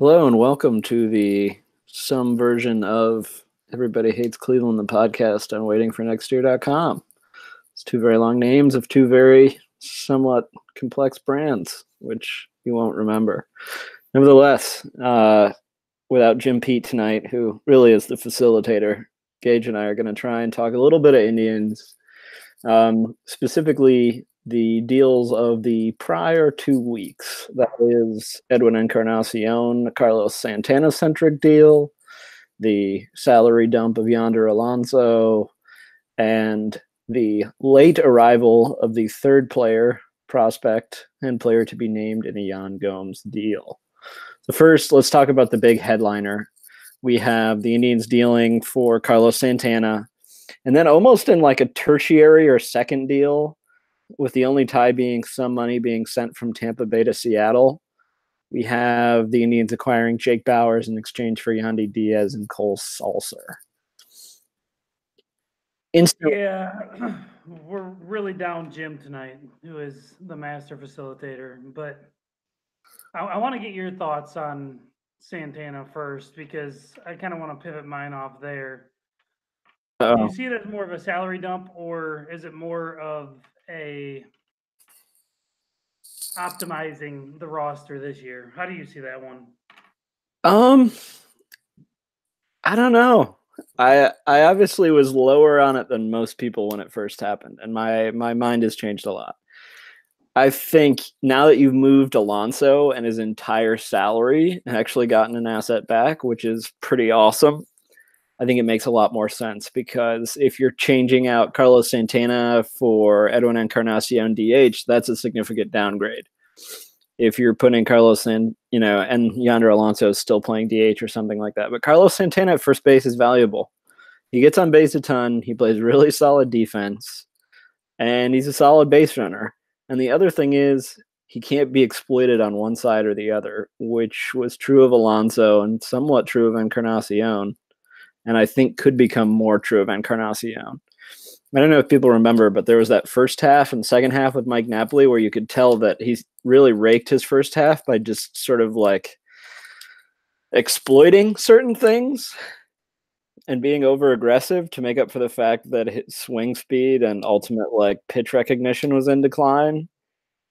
Hello and welcome to some version of Everybody Hates Cleveland, the podcast on waitingfornextyear.com. It's two very long names of two very somewhat complex brands, which you won't remember. Nevertheless, without Jim Pete tonight, who really is the facilitator, Gage and I are going to try and talk a little bit of Indians, specifically the deals of the prior 2 weeks. That is Edwin Encarnacion, Carlos Santana-centric deal, the salary dump of Yonder Alonso, and the late arrival of the third player, prospect, and player to be named in a Yan Gomes deal. So first, let's talk about the big headliner. We have the Indians dealing for Carlos Santana, and then almost in like a tertiary or second deal, with the only tie being some money being sent from Tampa Bay to Seattle, we have the Indians acquiring Jake Bauers in exchange for Yandy Diaz and Cole Sulser. Yeah, we're really down Jim tonight, who is the master facilitator. But I want to get your thoughts on Santana first, because I kind of want to pivot mine off there. Do you see it as more of a salary dump, or is it more of a optimizing the roster this year? How do you see that one? I don't know. I obviously was lower on it than most people when it first happened, and my mind has changed a lot. I think now that you've moved Alonso and his entire salary and actually gotten an asset back, which is pretty awesome, I think it makes a lot more sense, because if you're changing out Carlos Santana for Edwin Encarnacion DH, that's a significant downgrade. If you're putting Carlos in, and Yonder Alonso is still playing DH or something like that. But Carlos Santana at first base is valuable. He gets on base a ton. He plays really solid defense, and he's a solid base runner. And the other thing is, he can't be exploited on one side or the other, which was true of Alonso and somewhat true of Encarnacion, and I think could become more true of Encarnacion. I don't know if people remember, but there was that first half and second half with Mike Napoli where you could tell that he's really raked his first half by just sort of like exploiting certain things and being over aggressive to make up for the fact that his swing speed and ultimate like pitch recognition was in decline.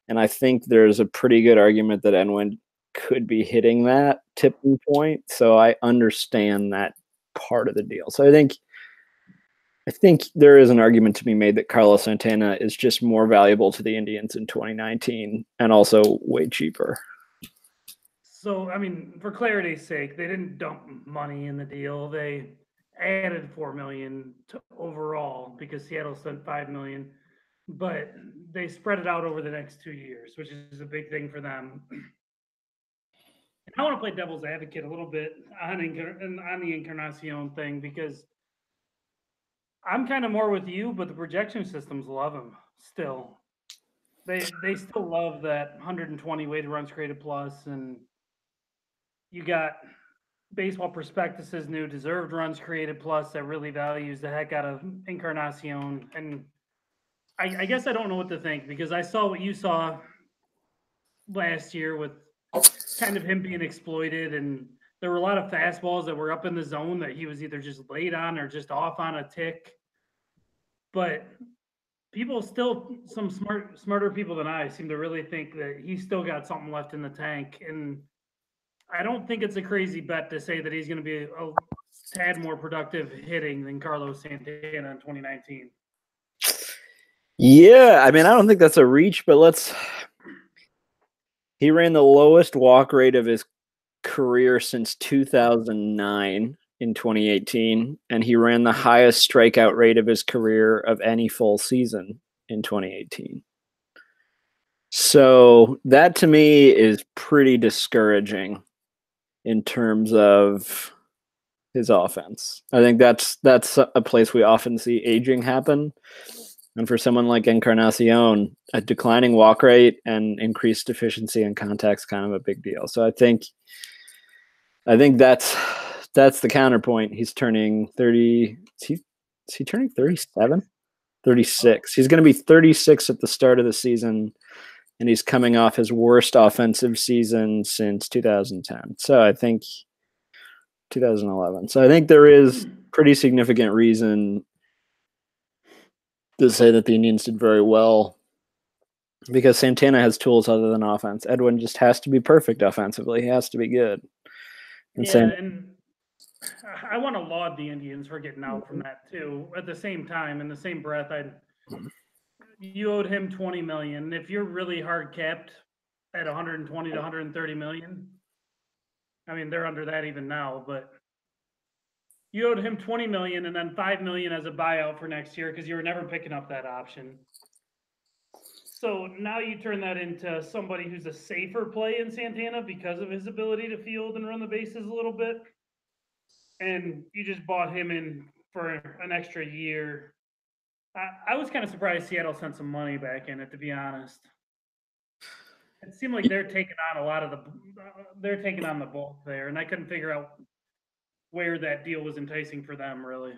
And I think there's a pretty good argument that Edwin could be hitting that tipping point. So I understand that part of the deal. So I think there is an argument to be made that Carlos Santana is just more valuable to the Indians in 2019 and also way cheaper. So, I mean, for clarity's sake, they didn't dump money in the deal. They added $4 million to overall because Seattle spent $5 million, but they spread it out over the next 2 years, which is a big thing for them. And I want to play devil's advocate a little bit on the Encarnacion thing, because I'm kind of more with you, but the projection systems love him still. They still love that 120 weighted runs created plus, and you got Baseball Prospectus's new deserved runs created plus that really values the heck out of Encarnacion. And I guess I don't know what to think, because I saw what you saw last year with kind of him being exploited, and there were a lot of fastballs that were up in the zone that he was either just late on or just off on a tick. But people still, some smarter people than I, seem to really think that he's still got something left in the tank. And I don't think it's a crazy bet to say that he's going to be a tad more productive hitting than Carlos Santana in 2019. Yeah, I mean, I don't think that's a reach, but he ran the lowest walk rate of his career since 2009 in 2018, and he ran the highest strikeout rate of his career of any full season in 2018. So that to me is pretty discouraging in terms of his offense. I think that's a place we often see aging happen. And for someone like Encarnacion, a declining walk rate and increased efficiency and contact is kind of a big deal. So I think that's the counterpoint. He's turning 30. Is he turning 37? 36. He's going to be 36 at the start of the season. and he's coming off his worst offensive season since 2010. So I think 2011. So I think there is pretty significant reason to say that the Indians did very well because Santana has tools other than offense. Edwin just has to be perfect offensively. He has to be good. And Yeah, same. and I want to laud the Indians for getting out from that too. At the same time, in the same breath, you owed him 20 million. If you're really hard capped at 120 to 130 million, I mean they're under that even now, but you owed him 20 million and then 5 million as a buyout for next year because you were never picking up that option. So now you turn that into somebody who's a safer play in Santana because of his ability to field and run the bases a little bit. And you just bought him in for an extra year. I was kind of surprised Seattle sent some money back in it, to be honest. It seemed like they're taking on a lot of they're taking on the bulk there, and I couldn't figure out where that deal was enticing for them, really.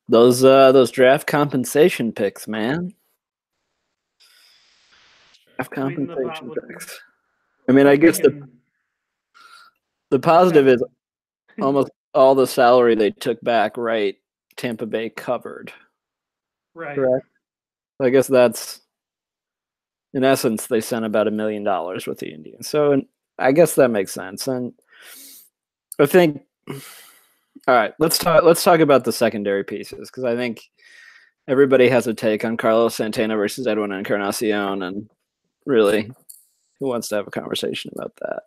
Those draft compensation picks, man. Draft compensation picks. I mean, I guess the positive is almost all the salary they took back, right? Tampa Bay covered. Right. Correct. I guess that's, in essence, they sent about $1 million with the Indians. So I guess that makes sense. And I think, all right, let's talk about the secondary pieces because I think everybody has a take on Carlos Santana versus Edwin Encarnacion, and really, who wants to have a conversation about that?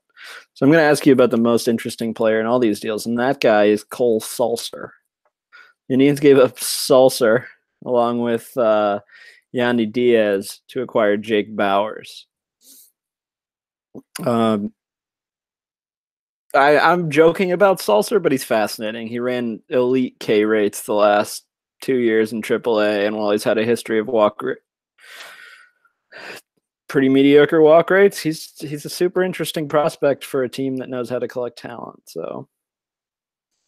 So I'm going to ask you about the most interesting player in all these deals, and that guy is Cole Sulser. The Indians gave up Sulser along with Yandy Diaz to acquire Jake Bauers. I'm joking about Sulser, but he's fascinating. He ran elite K rates the last 2 years in AAA, and while he's had a history of pretty mediocre walk rates, he's a super interesting prospect for a team that knows how to collect talent. So,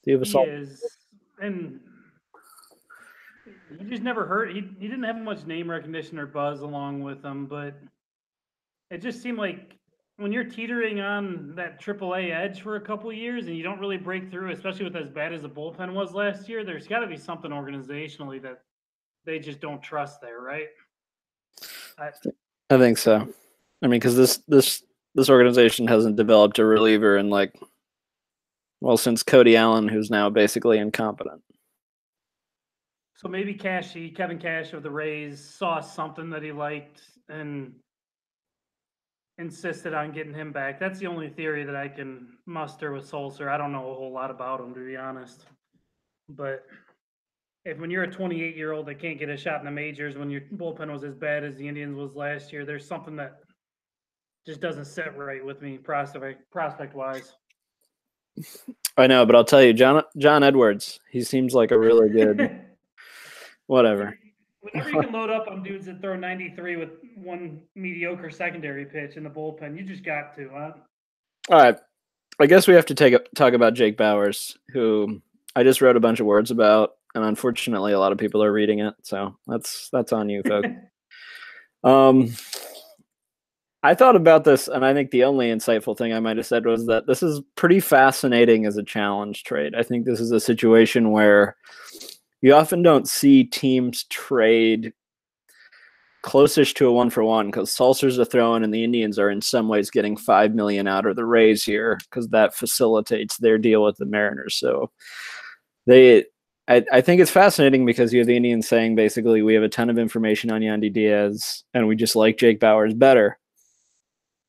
do you have a He is, and he just never hurt. He didn't have much name recognition or buzz along with him, but it just seemed like when you're teetering on that AAA edge for a couple of years and you don't really break through, especially with as bad as the bullpen was last year, there's got to be something organizationally that they just don't trust there, right? I think so. I mean, because this organization hasn't developed a reliever in since Cody Allen, who's now basically incompetent. So maybe Kevin Cash of the Rays saw something that he liked and insisted on getting him back. That's the only theory that I can muster with Sulser. I don't know a whole lot about him, to be honest. But when you're a 28-year-old that can't get a shot in the majors when your bullpen was as bad as the Indians was last year, there's something that just doesn't sit right with me prospect-wise. I know, but I'll tell you, John Edwards, he seems like a really good whatever. Whenever you can load up on dudes that throw 93 with one mediocre secondary pitch in the bullpen, you just got to, huh? All right. I guess we have to talk about Jake Bauers, who I just wrote a bunch of words about, and unfortunately a lot of people are reading it, so that's on you, folks. I thought about this, and I think the only insightful thing I might have said was that this is pretty fascinating as a challenge trade. I think this is a situation where you often don't see teams trade closest to a 1-for-1 because Sulser's a throw-in, and the Indians are in some ways getting $5 million out of the Rays here because that facilitates their deal with the Mariners. So I think it's fascinating because you have the Indians saying basically we have a ton of information on Yandy Diaz, and we just like Jake Bauers better.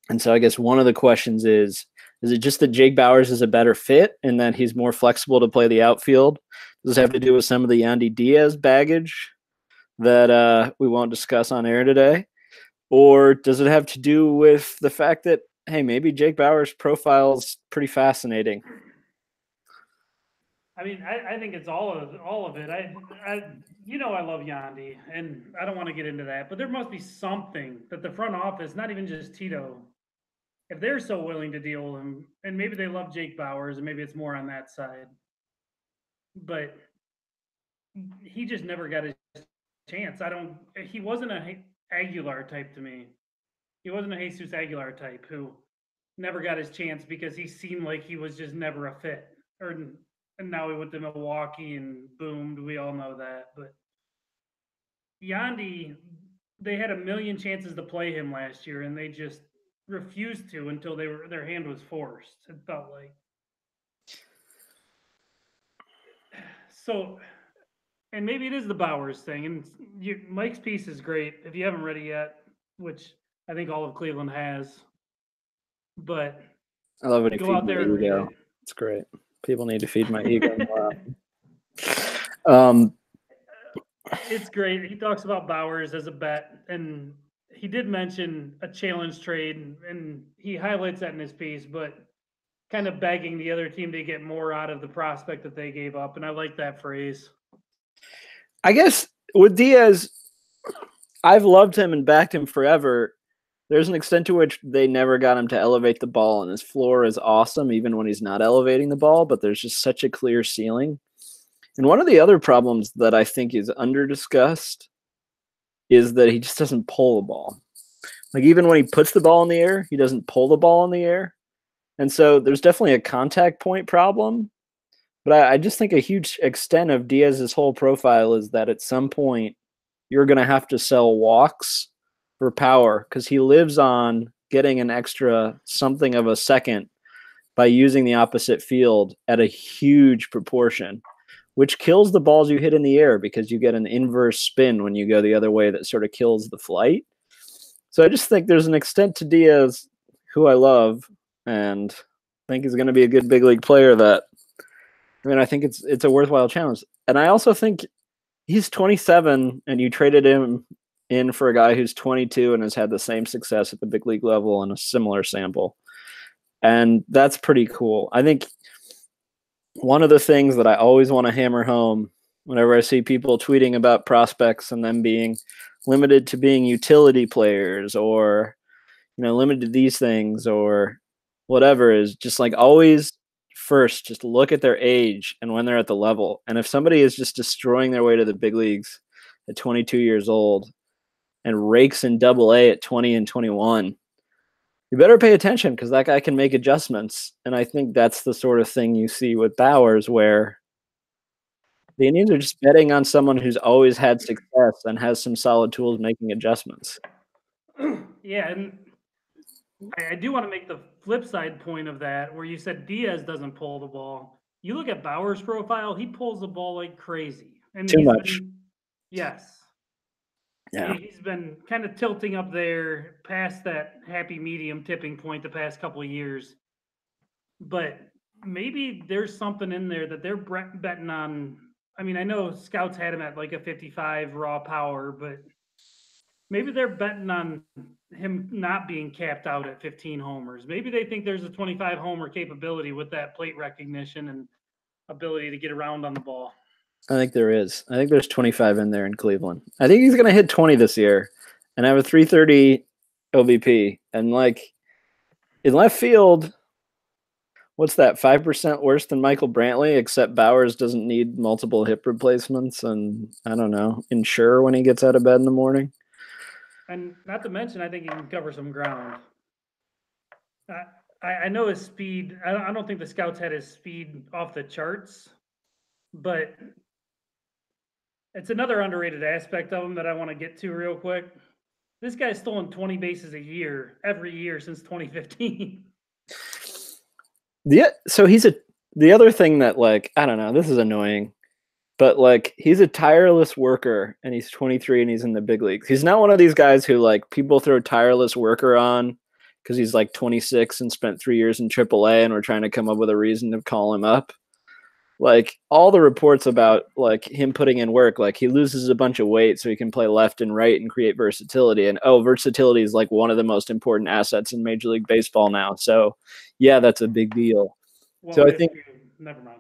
And so I guess one of the questions is it just that Jake Bauers is a better fit and that he's more flexible to play the outfield? Does it have to do with some of the Yandy Diaz baggage that we won't discuss on air today? Or does it have to do with the fact that, hey, maybe Jake Bauers' profile is pretty fascinating? I mean, I think it's all of it. I love Yandy, and I don't want to get into that, but there must be something that the front office, not even just Tito, if they're so willing to deal with him, and maybe they love Jake Bauers, and maybe it's more on that side, but he just never got his chance. He wasn't a Aguilar type to me. He wasn't a Jesus Aguilar type who never got his chance because he seemed like he was just never a fit. And now he went to Milwaukee and boomed. We all know that. But Yandy, they had a million chances to play him last year, and they just refused to until their hand was forced. It felt like so. And maybe it is the Bowers thing. And Mike's piece is great if you haven't read it yet, which I think all of Cleveland has. But I love when he go out there and read it. It's great. People need to feed my ego more. It's great. He talks about Bowers as a bet, and he did mention a challenge trade, and he highlights that in his piece, but kind of begging the other team to get more out of the prospect that they gave up. And I like that phrase. I guess with Diaz, I've loved him and backed him forever. There's an extent to which they never got him to elevate the ball, and his floor is awesome even when he's not elevating the ball, but there's just such a clear ceiling. And one of the other problems that I think is under-discussed is that he just doesn't pull the ball. Like, even when he puts the ball in the air, he doesn't pull the ball in the air. And so there's definitely a contact point problem. But I just think a huge extent of Diaz's whole profile is that at some point you're going to have to sell walks for power because he lives on getting an extra something of a second by using the opposite field at a huge proportion, which kills the balls you hit in the air because you get an inverse spin when you go the other way that sort of kills the flight. So I just think there's an extent to Diaz, who I love, and think is going to be a good big league player that, I mean, I think it's a worthwhile challenge. And I also think he's 27 and you traded him in for a guy who's 22 and has had the same success at the big league level in a similar sample. And that's pretty cool. I think one of the things that I always want to hammer home whenever I see people tweeting about prospects and them being limited to being utility players or, limited to these things or whatever is just like always first, just look at their age and when they're at the level. And if somebody is just destroying their way to the big leagues at 22 years old and rakes in Double-A at 20 and 21, you better pay attention because that guy can make adjustments. And I think that's the sort of thing you see with Bowers, where the Indians are just betting on someone who's always had success and has some solid tools making adjustments. Yeah, and I do want to make the flip side point of that, where you said Diaz doesn't pull the ball. You look at Bauer's profile; he pulls the ball like crazy, and Too much. Yes. Yeah. He's been kind of tilting up there past that happy medium tipping point the past couple of years. But maybe there's something in there that they're betting on. I mean, I know scouts had him at like a 55 raw power, but maybe they're betting on him not being capped out at 15 homers. Maybe they think there's a 25 homer capability with that plate recognition and ability to get around on the ball. I think there is. I think there's 25 in there in Cleveland. I think he's going to hit 20 this year and have a 330 OBP. And like in left field, what's that, 5% worse than Michael Brantley, except Bowers doesn't need multiple hip replacements and, I don't know, insure when he gets out of bed in the morning. And not to mention, I think he can cover some ground. I know his speed. I don't think the scouts had his speed off the charts, but it's another underrated aspect of him that I want to get to real quick. This guy's stolen 20 bases a year, every year since 2015. So the other thing that, like, I don't know, this is annoying, but like he's a tireless worker and he's 23 and he's in the big leagues. He's not one of these guys who like people throw tireless worker on because he's like 26 and spent 3 years in AAA and we're trying to come up with a reason to call him up. Like all the reports about like him putting in work, like he loses a bunch of weight so he can play left and right and create versatility. And versatility is like one of the most important assets in Major League Baseball now. So yeah, that's a big deal. Well, so I think never mind.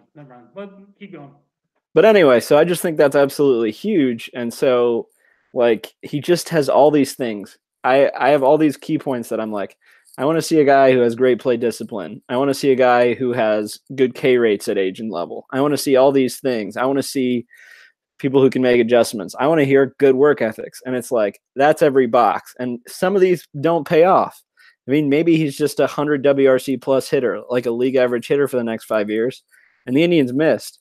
But keep going. But anyway, so I just think that's absolutely huge. And so like he just has all these things. I have all these key points that I'm like, I want to see a guy who has great play discipline. I want to see a guy who has good K rates at age and level. I want to see all these things. I want to see people who can make adjustments. I want to hear good work ethics. And it's like, that's every box. And some of these don't pay off. I mean, maybe he's just a 100 WRC plus hitter, like a league average hitter for the next 5 years. And the Indians missed.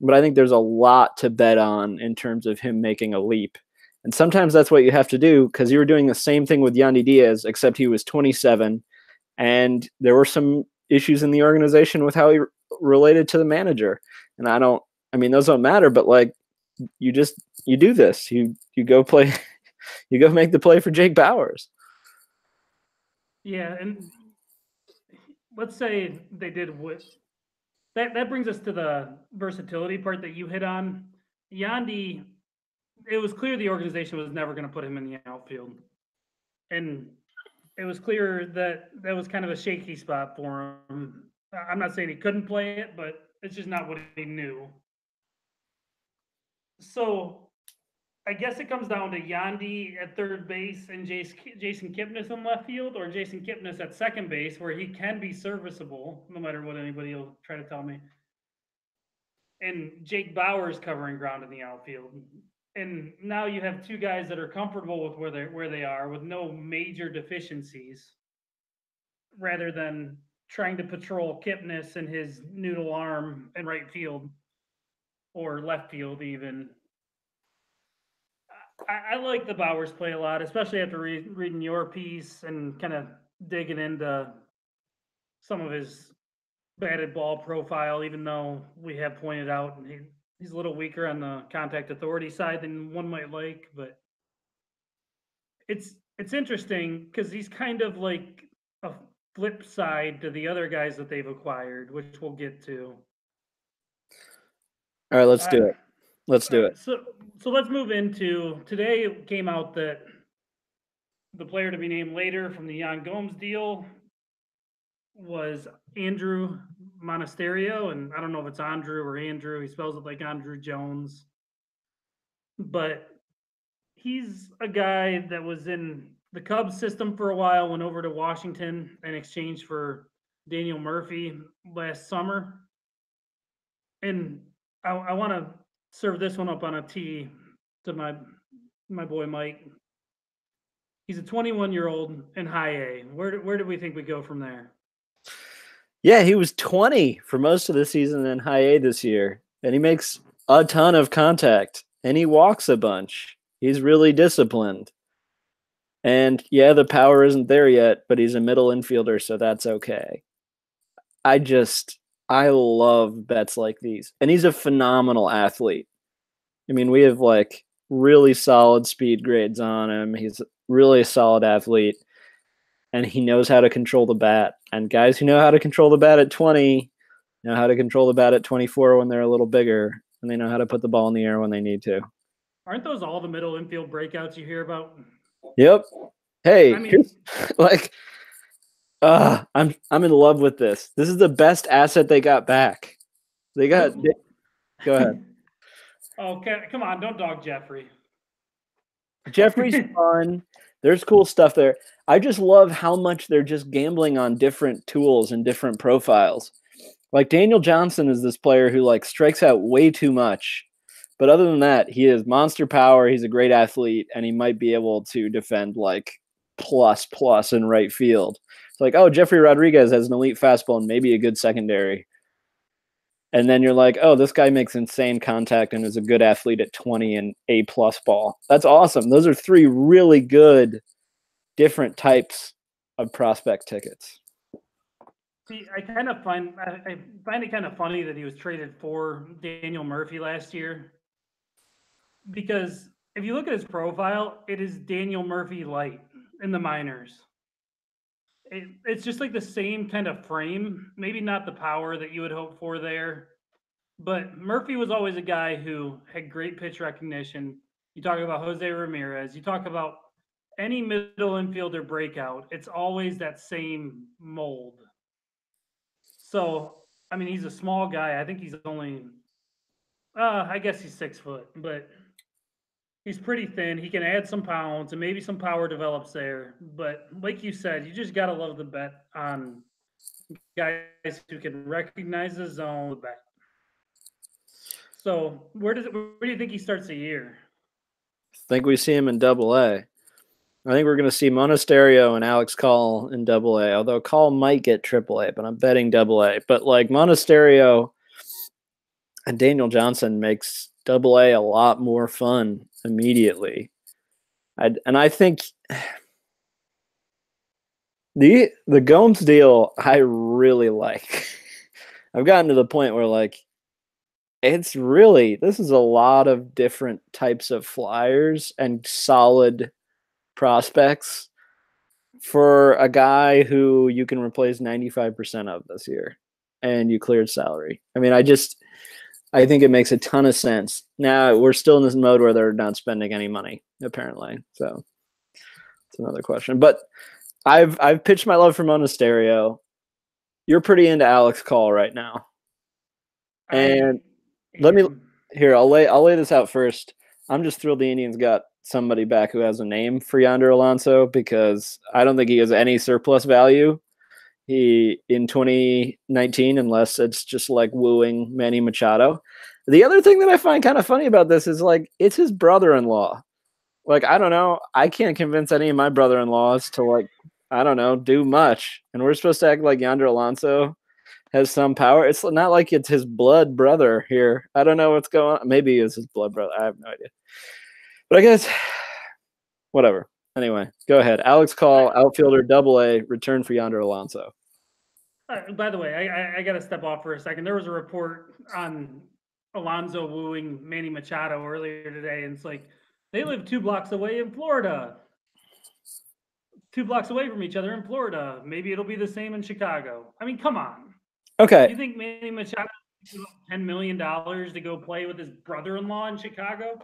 But I think there's a lot to bet on in terms of him making a leap. And sometimes that's what you have to do, because you were doing the same thing with Yandy Diaz, except he was 27. And there were some issues in the organization with how he related to the manager. And I mean, those don't matter, but like, you do this. You go play, you go make the play for Jake Bauers. Yeah, and let's say they did with that brings us to the versatility part that you hit on. Yandy, it was clear the organization was never going to put him in the outfield. And it was clear that that was kind of a shaky spot for him. I'm not saying he couldn't play it, but it's just not what he knew. So I guess it comes down to Yandy at third base and Jason Kipnis in left field, or Jason Kipnis at second base, where he can be serviceable, no matter what anybody will try to tell me. And Jake Bauers covering ground in the outfield. And now you have two guys that are comfortable with where they are, with no major deficiencies, rather than trying to patrol Kipnis and his noodle arm in right field or left field even. I like the Bowers play a lot, especially after reading your piece and kind of digging into some of his batted ball profile, even though we have pointed out he's a little weaker on the contact authority side than one might like. But it's interesting because he's kind of like a flip side to the other guys that they've acquired, which we'll get to. All right, let's do it. Let's do it. So let's move into today. It came out that the player to be named later from the Yan Gomes deal was Andrew Monasterio, and I don't know if it's Andrew or Andrew. He spells it like Andrew Jones, but he's a guy that was in the Cubs system for a while, went over to Washington in exchange for Daniel Murphy last summer. And I want to serve this one up on a tee to my boy Mike. He's a 21-year-old in high A. Where do we think we go from there? Yeah, he was 20 for most of the season in high A this year, and he makes a ton of contact, and he walks a bunch. He's really disciplined. And yeah, the power isn't there yet, but he's a middle infielder, so that's okay. I love bets like these. And he's a phenomenal athlete. I mean, we have like really solid speed grades on him. He's really a solid athlete, and he knows how to control the bat. And guys who know how to control the bat at 20 know how to control the bat at 24 when they're a little bigger, and they know how to put the ball in the air when they need to. Aren't those all the middle infield breakouts you hear about? Yep. Hey, I mean, like, I'm in love with this. This is the best asset they got back. Go ahead. Okay, come on, don't dog Jeffrey. Jeffrey's fun. There's cool stuff there. I just love how much they're just gambling on different tools and different profiles. Like Daniel Johnson is this player who like strikes out way too much. But other than that, he has monster power. He's a great athlete, and he might be able to defend like plus in right field. It's like, oh, Jeffrey Rodriguez has an elite fastball and maybe a good secondary. And then you're like, oh, this guy makes insane contact and is a good athlete at 20 and A+ ball. That's awesome. Those are three really good different types of prospect tickets. See, I find it kind of funny that he was traded for Daniel Murphy last year, because if you look at his profile, it is Daniel Murphy light in the minors. It's just like the same kind of frame, maybe not the power that you would hope for there, but Murphy was always a guy who had great pitch recognition. You talk about Jose Ramirez, you talk about any middle infielder breakout, it's always that same mold. So, I mean, he's a small guy. I think he's only, I guess he's 6 foot, but he's pretty thin. He can add some pounds and maybe some power develops there. But like you said, you just got to love the bet on guys who can recognize the zone. So where do you think he starts the year? I think we see him in Double A. I think we're going to see Monasterio and Alex Call in Double A. Although Call might get Triple A, but I'm betting Double A. But like Monasterio and Daniel Johnson makes Double A lot more fun immediately. I think the Gomes deal I really like. I've gotten to the point where like this is a lot of different types of flyers and solid prospects for a guy who you can replace 95% of this year and you cleared salary. I mean, I think it makes a ton of sense. Now we're still in this mode where they're not spending any money, apparently. So it's another question. But I've pitched my love for Monasterio. You're pretty into Alex Call right now. And let me here, I'll lay this out first. I'm just thrilled the Indians got somebody back who has a name for Yonder Alonso because I don't think he has any surplus value. He in 2019, unless it's just like wooing Manny Machado. The other thing that I find kind of funny about this is like it's his brother-in-law. Like I don't know, I can't convince any of my brother-in-laws to like I don't know do much, and we're supposed to act like Yonder Alonso has some power. It's not like it's his blood brother here. I don't know what's going on. Maybe it's his blood brother. I have no idea. But I guess whatever. Anyway, go ahead. Alex Call, outfielder, Double A, return for Yonder Alonso. By the way, I got to step off for a second. There was a report on Alonso wooing Manny Machado earlier today, and it's like they live 2 blocks away in Florida. 2 blocks away from each other in Florida. Maybe it'll be the same in Chicago. I mean, come on. Okay. You think Manny Machado $10 million to go play with his brother-in-law in Chicago?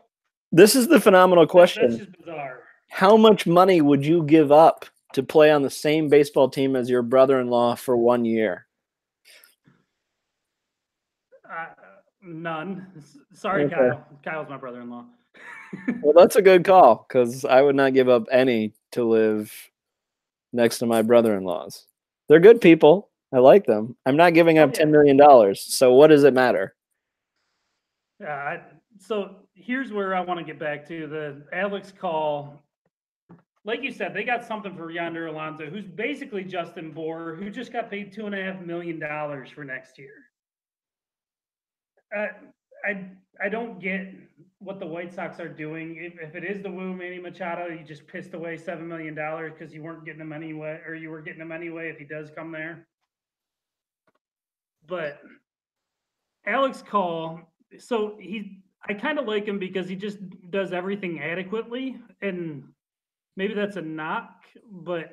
This is the phenomenal question. That's just bizarre. How much money would you give up to play on the same baseball team as your brother-in-law for 1 year? None. Sorry, okay. Kyle. Kyle's my brother-in-law. Well, that's a good call because I would not give up any to live next to my brother-in-laws. They're good people. I like them. I'm not giving up $10 million. So what does it matter? So here's where I want to get back to the Alex Call. Like you said, they got something for Yonder Alonso, who's basically Justin Bour, who just got paid $2.5 million for next year. I don't get what the White Sox are doing. If it is the woo Manny Machado, you just pissed away $7 million because you weren't getting him anyway, or you were getting him anyway if he does come there. But Alex Call, so I kind of like him because he just does everything adequately, and maybe that's a knock, but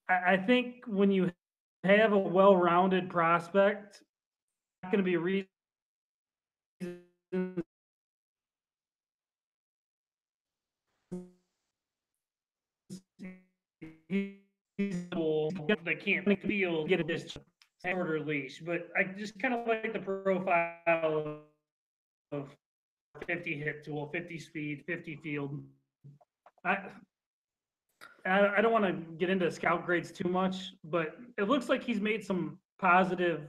I think when you have a well-rounded prospect, it's not going to be reason they can't feel get a shorter leash, but I just kind of like the profile of 50 hit tool, 50 speed, 50 field. I don't want to get into scout grades too much, but it looks like he's made some positive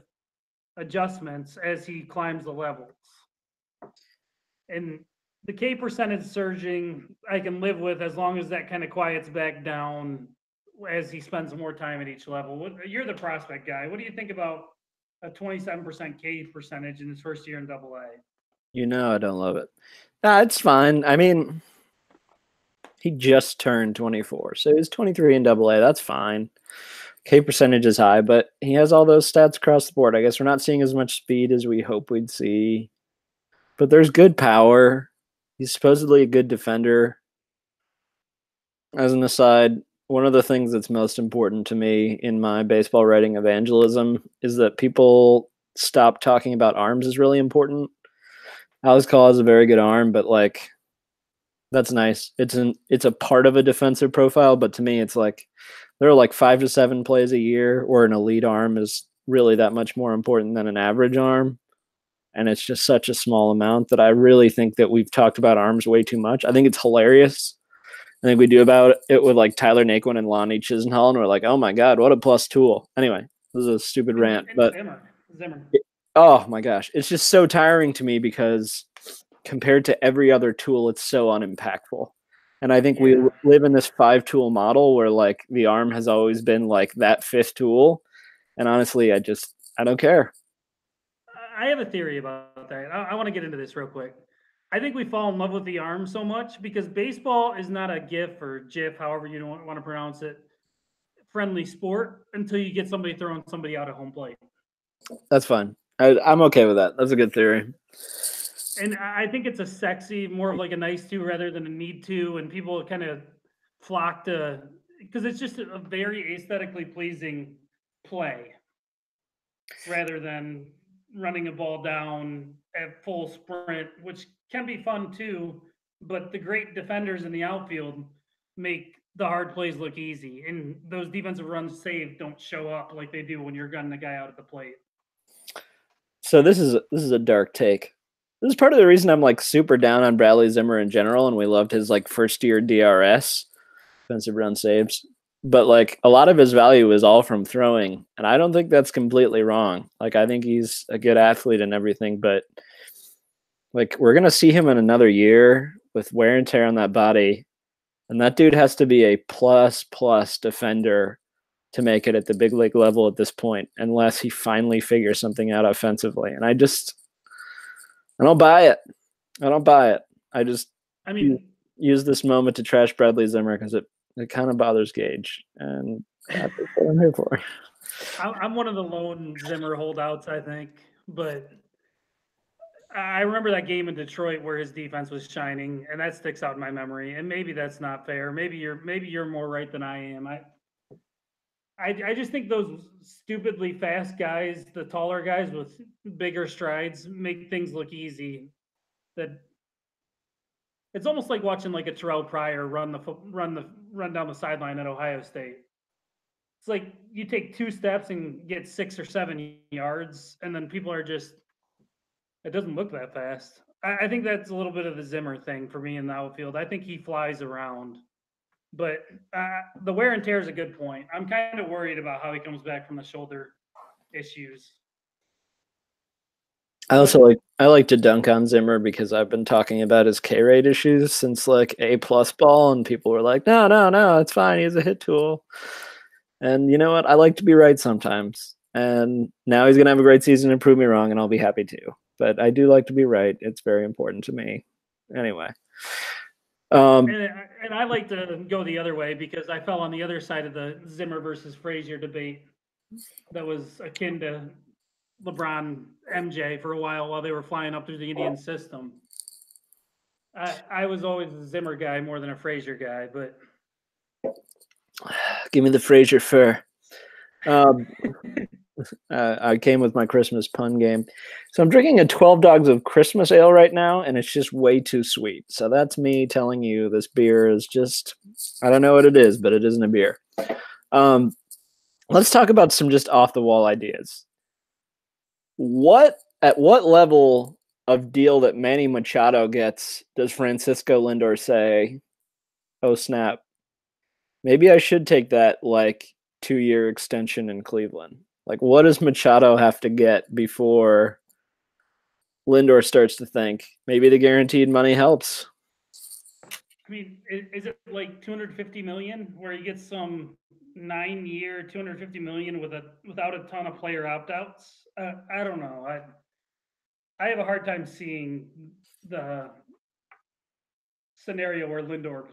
adjustments as he climbs the levels. And the K percentage surging, I can live with as long as that kind of quiets back down as he spends more time at each level. You're the prospect guy. What do you think about a 27% K percentage in his first year in Double A? You know I don't love it. Nah, it's fine. I mean, he just turned 24, so he's 23 in Double A. That's fine. K percentage is high, but he has all those stats across the board. I guess we're not seeing as much speed as we hope we'd see, but there's good power. He's supposedly a good defender. As an aside, one of the things that's most important to me in my baseball writing evangelism is that people stop talking about arms is really important. Alex Call has a very good arm, but like that's nice. It's a part of a defensive profile, but to me it's like there are like 5 to 7 plays a year where an elite arm is really that much more important than an average arm. And it's just such a small amount that I really think that we've talked about arms way too much. I think it's hilarious. I think we do about it with like Tyler Naquin and Lonnie Chisenhall, and we're like, oh my God, what a plus tool. Anyway, this is a stupid rant. But Zimmer. Oh my gosh, it's just so tiring to me because compared to every other tool, it's so unimpactful. And I think we Yeah. live in this 5 tool model where like the arm has always been like that fifth tool. And honestly, I don't care. I have a theory about that. I want to get into this real quick. I think we fall in love with the arm so much because baseball is not a GIF or GIF, however you don't want to pronounce it, friendly sport until you get somebody throwing somebody out at home plate. That's fine. I'm okay with that. That's a good theory. And I think it's a sexy, more of like a nice to rather than a need to, and people kind of flock to because it's just a very aesthetically pleasing play rather than running a ball down at full sprint, which can be fun too. But the great defenders in the outfield make the hard plays look easy, and those defensive runs saved don't show up like they do when you're gunning a guy out at the plate. So this is a dark take. This is part of the reason I'm like super down on Bradley Zimmer in general, and we loved his like first year DRS, defensive run saves. But like a lot of his value is all from throwing, and I don't think that's completely wrong. Like I think he's a good athlete and everything, but like we're gonna see him in another year with wear and tear on that body, and that dude has to be a plus defender to make it at the big league level at this point, unless he finally figures something out offensively. And I don't buy it. I don't buy it. I just I mean, use this moment to trash Bradley Zimmer because it kind of bothers Gage, and that's what I'm here for. I'm one of the lone Zimmer holdouts, I think, but I remember that game in Detroit where his defense was shining, and that sticks out in my memory. And maybe that's not fair. Maybe you're more right than I am. I just think those stupidly fast guys, the taller guys with bigger strides, make things look easy. That it's almost like watching like a Terrell Pryor run down the sideline at Ohio State. It's like you take 2 steps and get 6 or 7 yards, and then people are just it doesn't look that fast. I think that's a little bit of the Zimmer thing for me in the outfield. I think he flies around, but the wear and tear is a good point. I'm kind of worried about how he comes back from the shoulder issues. But I like to dunk on Zimmer because I've been talking about his K rate issues since like A+ ball, and people were like, no, it's fine. He's a hit tool. And you know what? I like to be right sometimes. And now he's gonna have a great season and prove me wrong, and I'll be happy to. But I do like to be right. It's very important to me. Anyway. and and I like to go the other way because I fell on the other side of the Zimmer versus Frazier debate that was akin to LeBron MJ for a while they were flying up through the Indian system. I was always a Zimmer guy more than a Frazier guy, but give me the Frazier fur. I came with my Christmas pun game. So I'm drinking a 12 Dogs of Christmas ale right now, and it's just way too sweet. So that's me telling you this beer is just, I don't know what it is, but it isn't a beer. Let's talk about some just off the wall ideas. At what level of deal that Manny Machado gets does Francisco Lindor say, oh snap, maybe I should take that like 2-year extension in Cleveland? Like, what does Machado have to get before Lindor starts to think maybe the guaranteed money helps? I mean, is it like 250 million where he gets some 9-year 250 million without a ton of player opt outs? I don't know. I have a hard time seeing the scenario where Lindor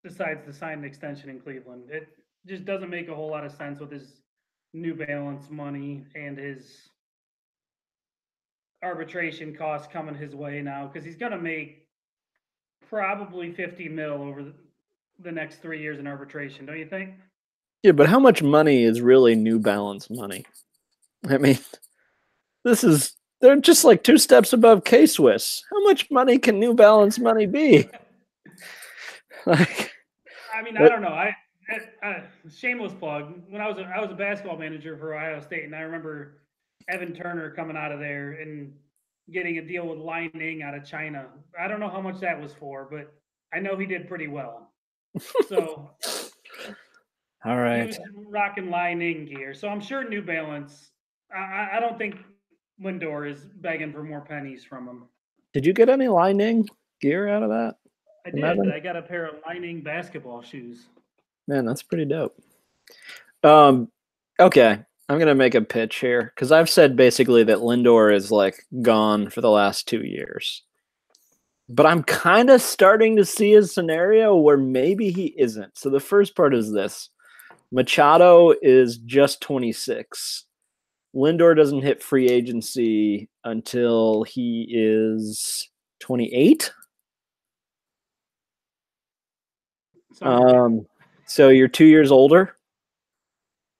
decides to sign an extension in Cleveland. It just doesn't make a whole lot of sense with his New Balance money and his arbitration costs coming his way now because he's going to make probably 50 mil over the next 3 years in arbitration, don't you think? Yeah, but how much money is really New Balance money? I mean, they're just like 2 steps above K Swiss. How much money can New Balance money be? Like, I mean, I don't know. Shameless plug. When I was a basketball manager for Ohio State, and I remember Evan Turner coming out of there and getting a deal with Li Ning out of China. I don't know how much that was for, but I know he did pretty well. So all he right. was rocking Li Ning gear. So I'm sure New Balance. I don't think Lindor is begging for more pennies from him. Did you get any Lightning gear out of that? I did. Imagine, I got a pair of Lightning basketball shoes. man, that's pretty dope. Okay, I'm gonna make a pitch here because I've said basically that Lindor is like gone for the last 2 years, but I'm kind of starting to see a scenario where maybe he isn't. So the first part is this: Machado is just 26. Lindor doesn't hit free agency until he is 28. So you're 2 years older,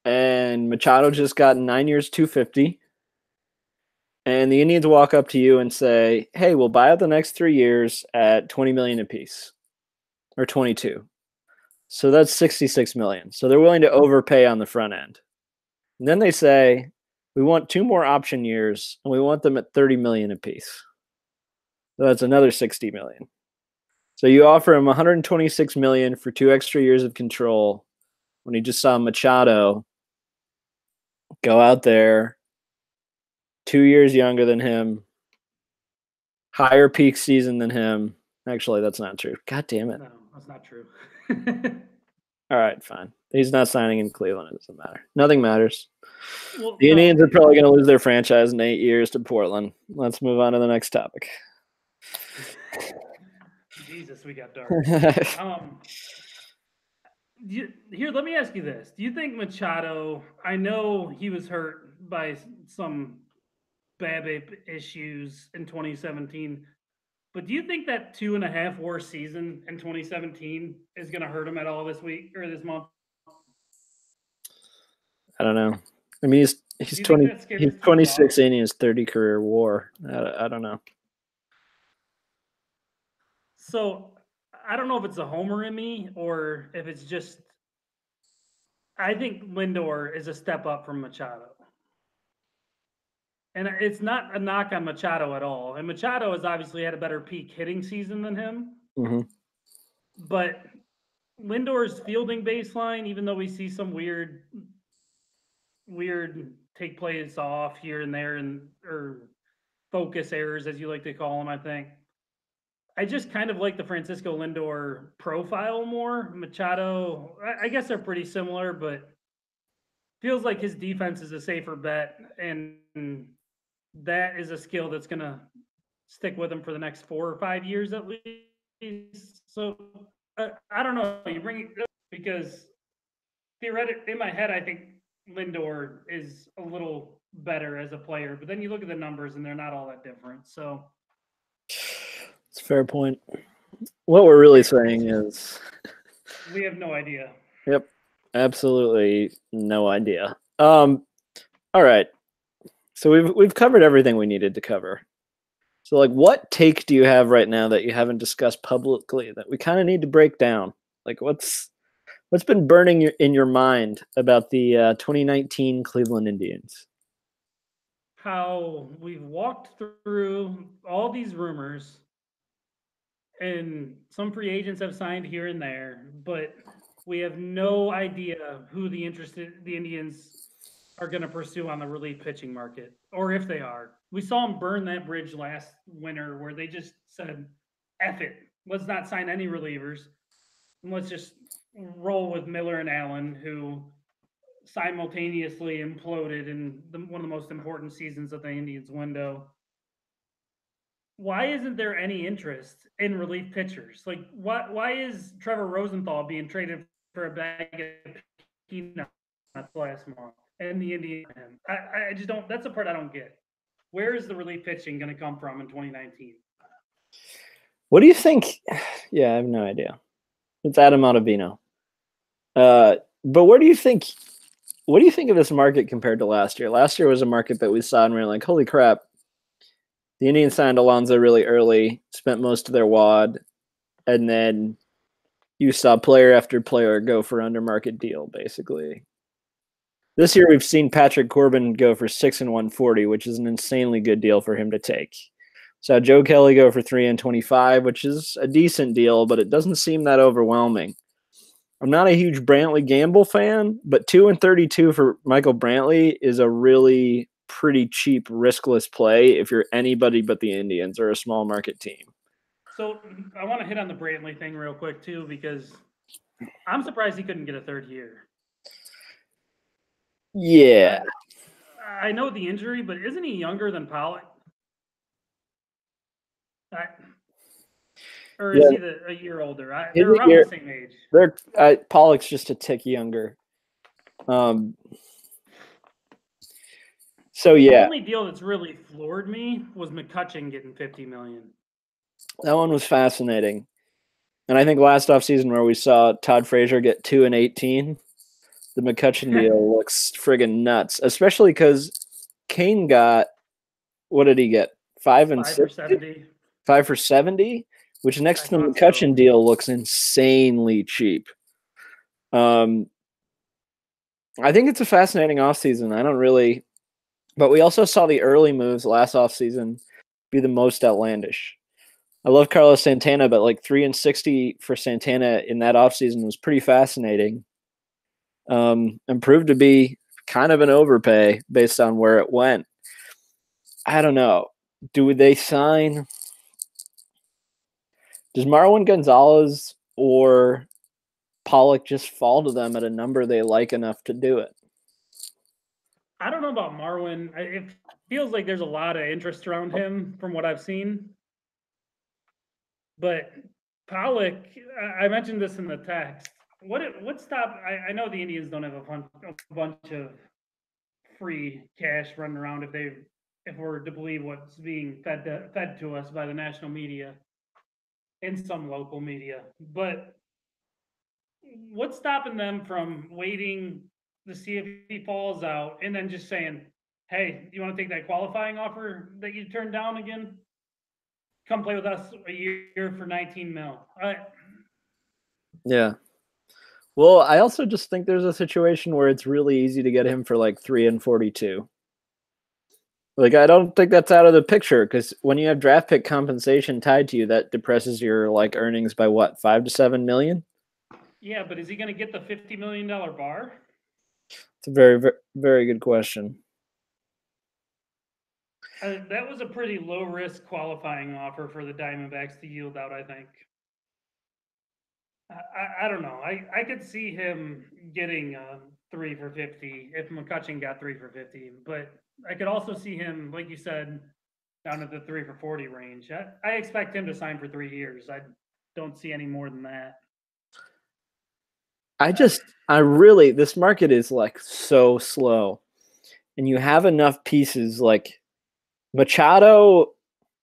and Machado just got 9 years, 250. And the Indians walk up to you and say, "Hey, we'll buy out the next 3 years at 20 million apiece, or 22. So that's 66 million. So they're willing to overpay on the front end. And then they say, we want 2 more option years, and we want them at 30 million apiece. So that's another 60 million. So you offer him 126 million for 2 extra years of control when he just saw Machado go out there, 2 years younger than him, higher peak season than him. Actually, that's not true. God damn it. No, that's not true. All right, fine. He's not signing in Cleveland. It doesn't matter. Nothing matters. Well, The no, Indians are probably going to lose their franchise in 8 years to Portland. Let's move on to the next topic. Jesus, we got dark. Here, let me ask you this. Do you think Machado, I know he was hurt by some BABIP issues in 2017, but do you think that 2.5 WAR season in 2017 is going to hurt him at all this week or this month? I don't know. I mean, he's 26 in his 30 career WAR. I don't know. So I don't know if it's a homer in me or if it's just. I think Lindor is a step up from Machado. And it's not a knock on Machado at all. And Machado has obviously had a better peak hitting season than him. Mm-hmm. But Lindor's fielding baseline, even though we see some weird take plays off here and there or focus errors, as you like to call them, I think. I just kind of like the Francisco Lindor profile more. Machado, I guess they're pretty similar, but feels like his defense is a safer bet. And that is a skill that's going to stick with him for the next 4 or 5 years at least. So I don't know. You bring it up because theoretically, in my head, I think Lindor is a little better as a player. But then you look at the numbers, and they're not all that different. So it's a fair point. What we're really saying is we have no idea. Yep, absolutely no idea. All right. So we've covered everything we needed to cover. So like, what take do you have right now that you haven't discussed publicly that we kind of need to break down? Like, what's been burning in your mind about the 2019 Cleveland Indians? How we've walked through all these rumors, and some free agents have signed here and there, but we have no idea who the Indians are going to pursue on the relief pitching market, or if they are. We saw them burn that bridge last winter where they just said, F it, let's not sign any relievers, and let's just roll with Miller and Allen, who simultaneously imploded in one of the most important seasons of the Indians window. Why isn't there any interest in relief pitchers? Like, why is Trevor Rosenthal being traded for a bag of peanuts last month? And the Indians, I just don't. That's the part I don't get. Where is the relief pitching going to come from in 2019? What do you think? Yeah, I have no idea. It's Adam Ottavino. But where do you think? What do you think of this market compared to last year? Last year was a market that we saw and we were like, holy crap. The Indians signed Alonso really early, spent most of their WAD, and then you saw player after player go for under market deal, basically. This year we've seen Patrick Corbin go for 6 and 140, which is an insanely good deal for him to take. So Joe Kelly go for 3 and 25, which is a decent deal, but it doesn't seem that overwhelming. I'm not a huge Brantley Gamble fan, but 2 and 32 for Michael Brantley is a really pretty cheap, riskless play if you're anybody but the Indians or a small market team. So I want to hit on the Brantley thing real quick too, because I'm surprised he couldn't get a third year. Yeah. I know the injury, but isn't he younger than Pollock? Or is he a year older? They're around the same age. Pollock's just a tick younger. So yeah, the only deal that's really floored me was McCutchen getting $50 million. That one was fascinating, and I think last offseason where we saw Todd Frazier get 2 and 18, the McCutchen deal looks friggin' nuts, especially because Kane got, what did he get? 5 and 5 for 70. 5 for 70, which next to the McCutchen deal looks insanely cheap. I think it's a fascinating offseason. I don't really, but we also saw the early moves last offseason be the most outlandish. I love Carlos Santana, but like 3 and 60 for Santana in that offseason was pretty fascinating. And proved to be kind of an overpay based on where it went. I don't know. Do they sign? Does Marwin Gonzalez or Pollock just fall to them at a number they like enough to do it? I don't know about Marwin. It feels like there's a lot of interest around him from what I've seen. But Pollock, I mentioned this in the text. What stop? I know the Indians don't have a bunch of free cash running around if we're to believe what's being fed to us by the national media and some local media. But what's stopping them from waiting to see if he falls out and then just saying, "Hey, you want to take that qualifying offer that you turned down again? Come play with us a year for 19 mil." Yeah. Well, I also just think there's a situation where it's really easy to get him for like 3 and 42. Like, I don't think that's out of the picture because when you have draft pick compensation tied to you, that depresses your like earnings by what, 5 to 7 million? Yeah, but is he going to get the $50 million bar? It's a very, very, very good question. That was a pretty low risk qualifying offer for the Diamondbacks to yield out, I think. I don't know. I could see him getting 3 for 50 if McCutchen got 3 for 50, but I could also see him, like you said, down at the 3 for 40 range. I expect him to sign for 3 years. I don't see any more than that. This market is like so slow, and you have enough pieces like Machado.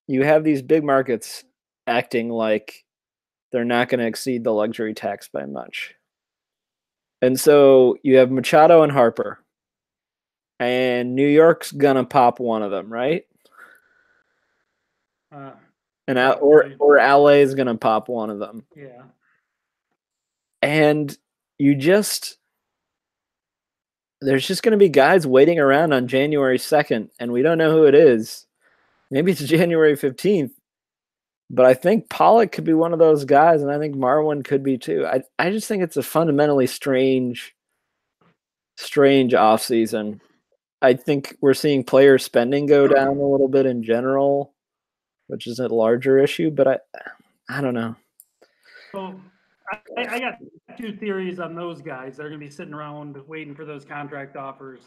You have these big markets acting like they're not going to exceed the luxury tax by much. And so you have Machado and Harper, and New York's going to pop one of them, right? Or LA is going to pop one of them. Yeah. And there's just going to be guys waiting around on January 2nd, and we don't know who it is. Maybe it's January 15th. But I think Pollock could be one of those guys, and I think Marwin could be too. I just think it's a fundamentally strange offseason. I think we're seeing player spending go down a little bit in general, which is a larger issue, but I don't know. So I got 2 theories on those guys that are going to be sitting around waiting for those contract offers.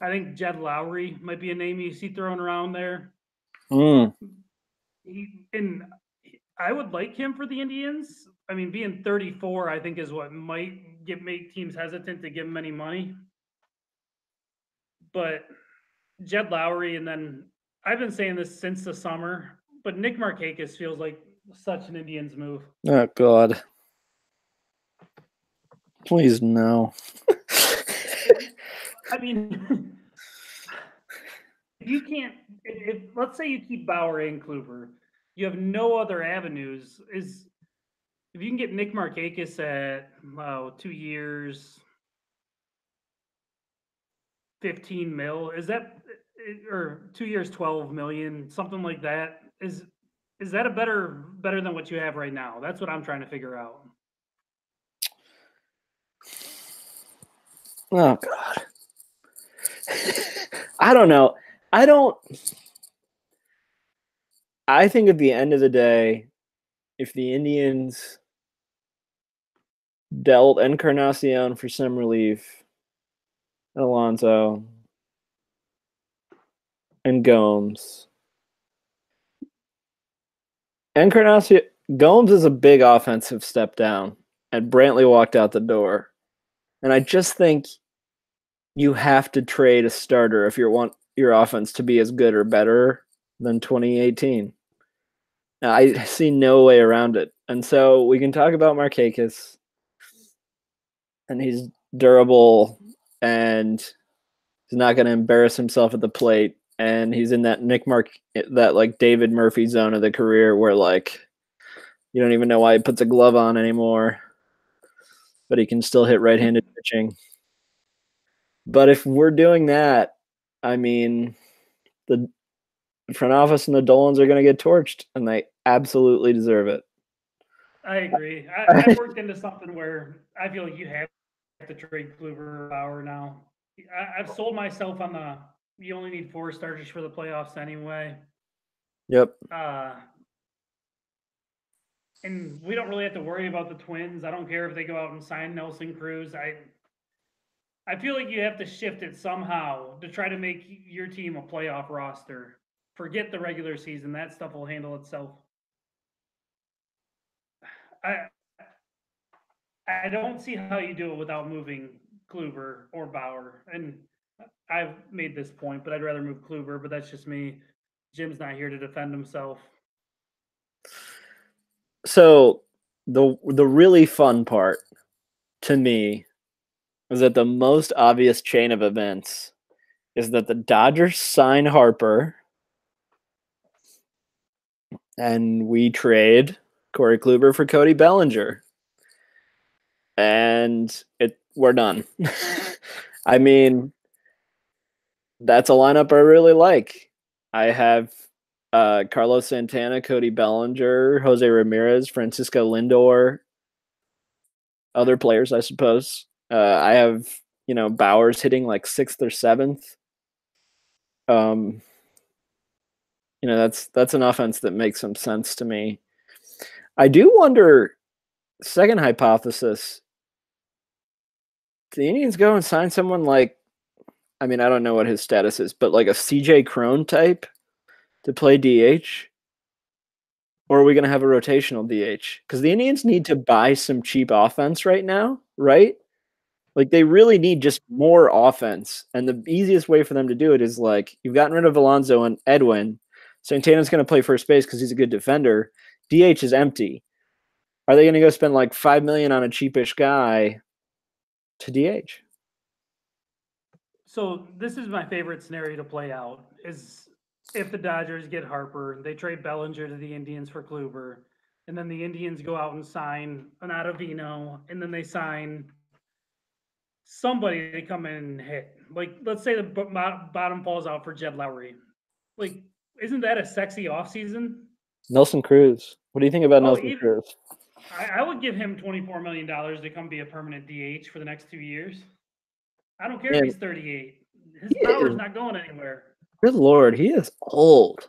I think Jed Lowry might be a name you see thrown around there. And I would like him for the Indians. I mean, being 34, I think, is what might make teams hesitant to give him any money. But Jed Lowry, and then I've been saying this since the summer, but Nick Markakis feels like such an Indians move. Oh, God. Please, no. I mean, let's say you keep Bauer and Kluber, you have no other avenues. If you can get Nick Markakis at 2 years, 15 mil, or 2 years, 12 million, something like that? Is that a better than what you have right now? That's what I'm trying to figure out. Oh, God. I don't know. I don't. I think at the end of the day, if the Indians dealt Encarnacion for some relief, Alonso, and Gomes. Encarnacion Gomes is a big offensive step down, and Brantley walked out the door. And I just think you have to trade a starter if you want your offense to be as good or better than 2018. Now, I see no way around it. And so we can talk about Markakis, and he's durable, and he's not going to embarrass himself at the plate. And he's in that that like David Murphy zone of the career where like you don't even know why he puts a glove on anymore, but he can still hit right-handed pitching. But if we're doing that, I mean, the front office and the Dolans are going to get torched, and they absolutely deserve it. I agree. I've worked into something where I feel like you have to trade Kluber or Bauer now. I've sold myself on the you only need 4 starters for the playoffs anyway. Yep. And we don't really have to worry about the Twins. I don't care if they go out and sign Nelson Cruz. I feel like you have to shift it somehow to try to make your team a playoff roster. Forget the regular season. That stuff will handle itself. I don't see how you do it without moving Kluber or Bauer. And I've made this point, but I'd rather move Kluber, but that's just me. Jim's not here to defend himself. So the really fun part to me is that the most obvious chain of events is that the Dodgers sign Harper and we trade Corey Kluber for Cody Bellinger. And we're done. I mean, that's a lineup I really like. I have Carlos Santana, Cody Bellinger, Jose Ramirez, Francisco Lindor, other players, I suppose. I have, Bowers hitting like 6th or 7th. That's an offense that makes some sense to me. I do wonder, second hypothesis, the Indians go and sign someone like, I mean, I don't know what his status is, but like a CJ Cron type to play DH? Or are we going to have a rotational DH? Because the Indians need to buy some cheap offense right now, right? Like they really need just more offense. And the easiest way for them to do it is like you've gotten rid of Alonso and Edwin. Santana's going to play first base because he's a good defender. DH is empty. Are they going to go spend like $5 million on a cheapish guy to DH? So this is my favorite scenario to play out is if the Dodgers get Harper, they trade Bellinger to the Indians for Kluber, and then the Indians go out and sign an Ottavino, and then they sign somebody to come in and hit. Like, let's say the bottom falls out for Jed Lowry. Like, isn't that a sexy offseason? Nelson Cruz. What do you think about Nelson Cruz? I would give him $24 million to come be a permanent DH for the next 2 years. I don't care if he's 38. His power's not going anywhere. Good Lord, he is old.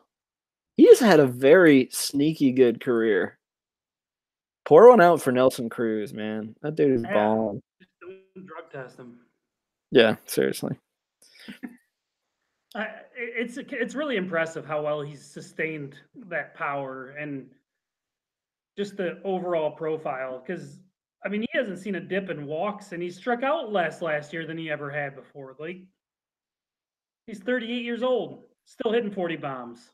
He has had a very sneaky good career. Pour one out for Nelson Cruz, man. That dude is balling. Drug test him. Yeah, seriously. It's really impressive how well he's sustained that power and just the overall profile. Because I mean, he hasn't seen a dip in walks, and he struck out less last year than he ever had before. Like he's 38 years old, still hitting 40 bombs.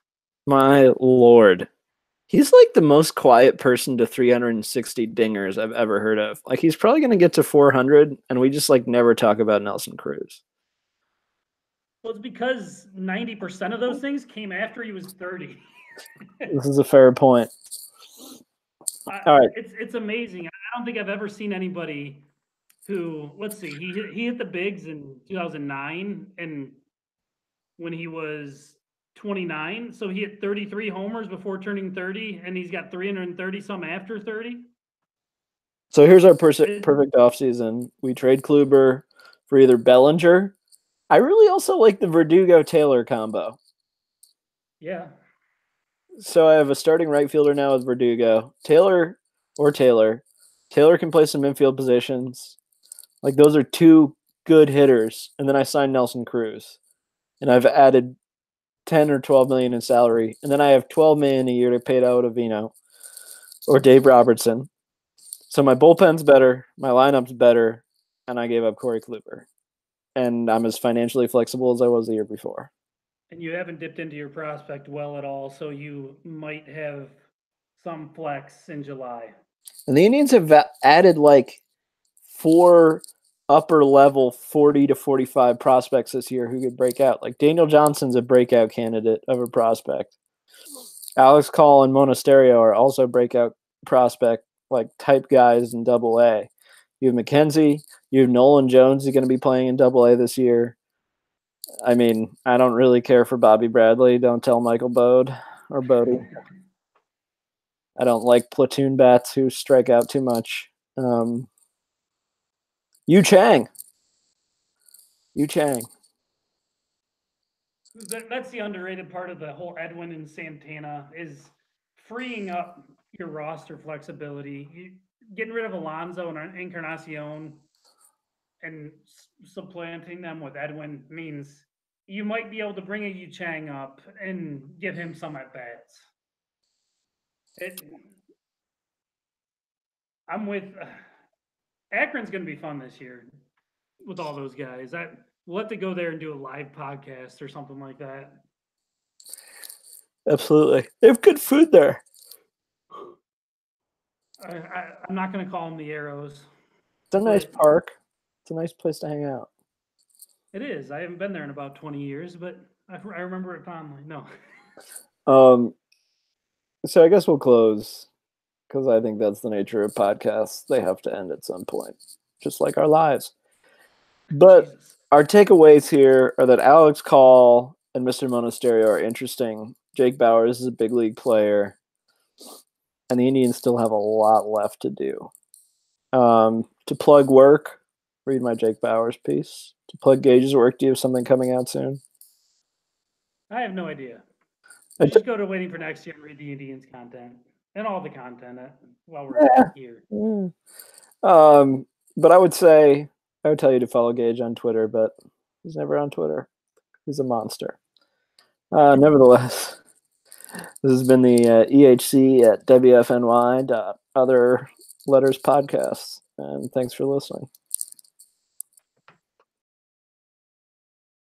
My Lord. He's like the most quiet person to 360 dingers I've ever heard of. Like he's probably going to get to 400, and we just like never talk about Nelson Cruz. Well, it's because 90% of those things came after he was 30. This is a fair point. All right. It's amazing. I don't think I've ever seen anybody who, let's see, he hit the bigs in 2009, and when he was 29, so he hit 33 homers before turning 30, and he's got 330 some after 30. So here's our perfect offseason. We trade Kluber for either Bellinger. I really also like the Verdugo-Taylor combo. Yeah. So I have a starting right fielder now with Verdugo. Taylor. Taylor can play some infield positions. Like, those are two good hitters. And then I signed Nelson Cruz. And I've added 10 or 12 million in salary. And then I have 12 million a year to pay to Ottavino or Dave Robertson. So my bullpen's better, my lineup's better, and I gave up Corey Kluber. And I'm as financially flexible as I was the year before. And you haven't dipped into your prospect well at all, so you might have some flex in July. And the Indians have added like 4 upper level 40 to 45 prospects this year who could break out. Like, Daniel Johnson's a breakout candidate of a prospect. Alex Call and Monasterio are also breakout prospect like type guys in Double-A. You have McKenzie, you have Nolan Jones who's going to be playing in Double-A this year. I mean, I don't really care for Bobby Bradley. Don't tell Michael Bode or Bodie. I don't like platoon bats who strike out too much. Yu Chang. That's the underrated part of the whole Edwin and Santana is freeing up your roster flexibility. Getting rid of Alonso and Encarnacion and supplanting them with Edwin means you might be able to bring a Yu Chang up and give him some at bats. I'm with Akron's going to be fun this year with all those guys. We'll have to go there and do a live podcast or something like that. Absolutely. They have good food there. I'm not going to call them the Arrows. It's a nice park. It's a nice place to hang out. It is. I haven't been there in about 20 years, but I remember it fondly. No. So I guess we'll close because I think that's the nature of podcasts. They have to end at some point, just like our lives. But Jesus. Our takeaways here are that Alex Call and Mr. Monasterio are interesting. Jake Bauers is a big league player. And the Indians still have a lot left to do. To plug work, read my Jake Bauers piece. To plug Gage's work, do you have something coming out soon? I have no idea. I just go to Waiting for Next Year and read the Indians content and all the content while we're here. But I would tell you to follow Gage on Twitter, but he's never on Twitter. He's a monster. Nevertheless, this has been the EHC at WFNY. Other Letters podcasts, and thanks for listening.